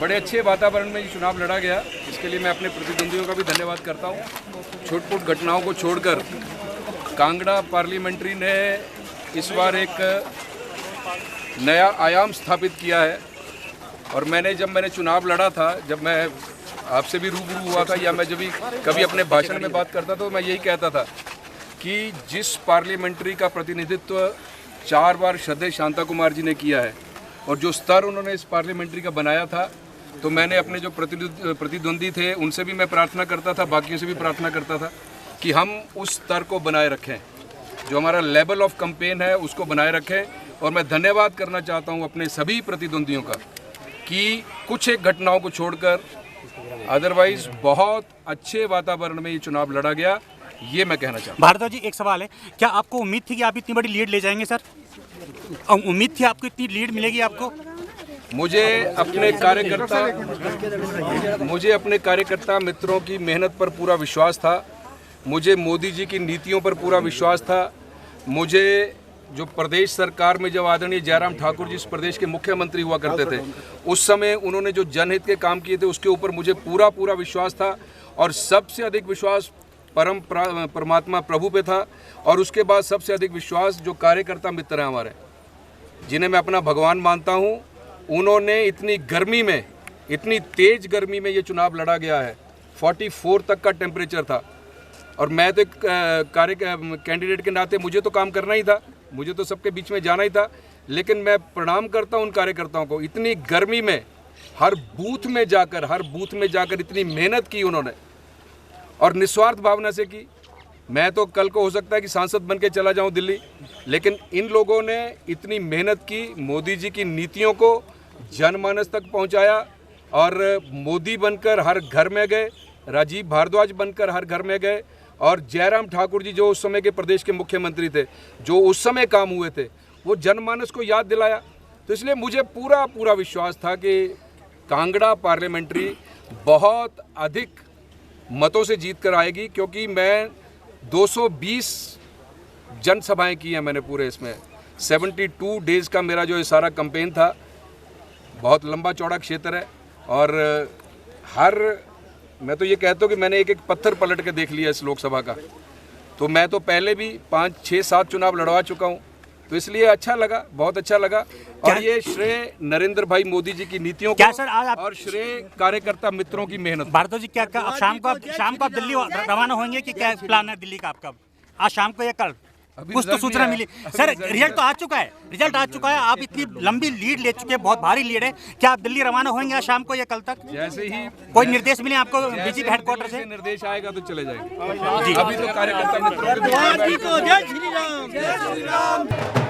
बड़े अच्छे वातावरण में ये चुनाव लड़ा गया, इसके लिए मैं अपने प्रतिद्वंदियों का भी धन्यवाद करता हूँ। छोट-छोट घटनाओं को छोड़कर कांगड़ा पार्लियामेंट्री ने इस बार एक नया आयाम स्थापित किया है। और जब मैंने चुनाव लड़ा था, जब मैं आपसे भी रूबरू हुआ था या मैं जब भी कभी अपने भाषण में बात करता था, तो मैं यही कहता था कि जिस पार्लियामेंट्री का प्रतिनिधित्व 4 बार श्रद्धेय शांता कुमार जी ने किया है और जो स्तर उन्होंने इस पार्लियामेंट्री का बनाया था, तो मैंने अपने जो प्रतिद्वंदी थे उनसे भी मैं प्रार्थना करता था, बाकियों से भी प्रार्थना करता था कि हम उस स्तर को बनाए रखें, जो हमारा लेवल ऑफ कैंपेन है उसको बनाए रखें। और मैं धन्यवाद करना चाहता हूं अपने सभी प्रतिद्वंदियों का कि कुछ एक घटनाओं को छोड़कर अदरवाइज बहुत अच्छे वातावरण में ये चुनाव लड़ा गया, ये मैं कहना चाहता हूँ। भारद्वाज जी, एक सवाल है, क्या आपको उम्मीद थी कि आप इतनी बड़ी लीड ले जाएंगे सर? उम्मीद थी आपको इतनी लीड मिलेगी आपको? मुझे अपने कार्यकर्ता मित्रों की मेहनत पर पूरा विश्वास था, मुझे मोदी जी की नीतियों पर पूरा विश्वास था, मुझे जो प्रदेश सरकार में जब आदरणीय जयराम ठाकुर जी इस प्रदेश के मुख्यमंत्री हुआ करते थे, उस समय उन्होंने जो जनहित के काम किए थे उसके ऊपर मुझे पूरा विश्वास था। और सबसे अधिक विश्वास परमात्मा प्रभु पे था। और उसके बाद सबसे अधिक विश्वास जो कार्यकर्ता मित्र हैं हमारे, जिन्हें मैं अपना भगवान मानता हूं, उन्होंने इतनी गर्मी में, इतनी तेज गर्मी में ये चुनाव लड़ा गया है। 44 तक का टेम्परेचर था और मैं तो कैंडिडेट के नाते मुझे तो काम करना ही था, मुझे तो सबके बीच में जाना ही था। लेकिन मैं प्रणाम करता हूं उन कार्यकर्ताओं को, इतनी गर्मी में हर बूथ में जाकर इतनी मेहनत की उन्होंने और निस्वार्थ भावना से की। मैं तो कल को हो सकता है कि सांसद बन के चला जाऊं दिल्ली, लेकिन इन लोगों ने इतनी मेहनत की, मोदी जी की नीतियों को जनमानस तक पहुंचाया और मोदी बनकर हर घर में गए, राजीव भारद्वाज बनकर हर घर में गए और जयराम ठाकुर जी जो उस समय के प्रदेश के मुख्यमंत्री थे, जो उस समय काम हुए थे, वो जनमानस को याद दिलाया। तो इसलिए मुझे पूरा विश्वास था कि कांगड़ा पार्लियामेंट्री बहुत अधिक मतों से जीत कर आएगी, क्योंकि मैं 220 जनसभाएं की हैं मैंने पूरे इसमें। 72 डेज़ का मेरा जो ये सारा कैंपेन था, बहुत लंबा चौड़ा क्षेत्र है और मैं तो ये कहता हूँ कि मैंने एक पत्थर पलट के देख लिया इस लोकसभा का। तो मैं तो पहले भी 5, 6, 7 चुनाव लड़वा चुका हूँ, तो इसलिए अच्छा लगा, बहुत अच्छा लगा। और ये श्रेय नरेंद्र भाई मोदी जी की नीतियों को सर आज और श्रेय कार्यकर्ता मित्रों की मेहनत। भारद्वाज जी, क्या आप शाम को आप दिल्ली रवाना होंगे कि क्या प्लान है दिल्ली का आपका? आज शाम को या कल कुछ तो सूचना मिली? सर रिजल्ट तो आ चुका है, आप इतनी लंबी लीड ले चुके हैं, बहुत भारी लीड है, क्या आप दिल्ली रवाना होंगे आज शाम को या कल तक? जैसे ही कोई निर्देश मिले आपको बीजेपी हेडक्वार्टर से? निर्देश आएगा तो चले जाएंगे। अभी तो कार्यकर्ता मित्रों के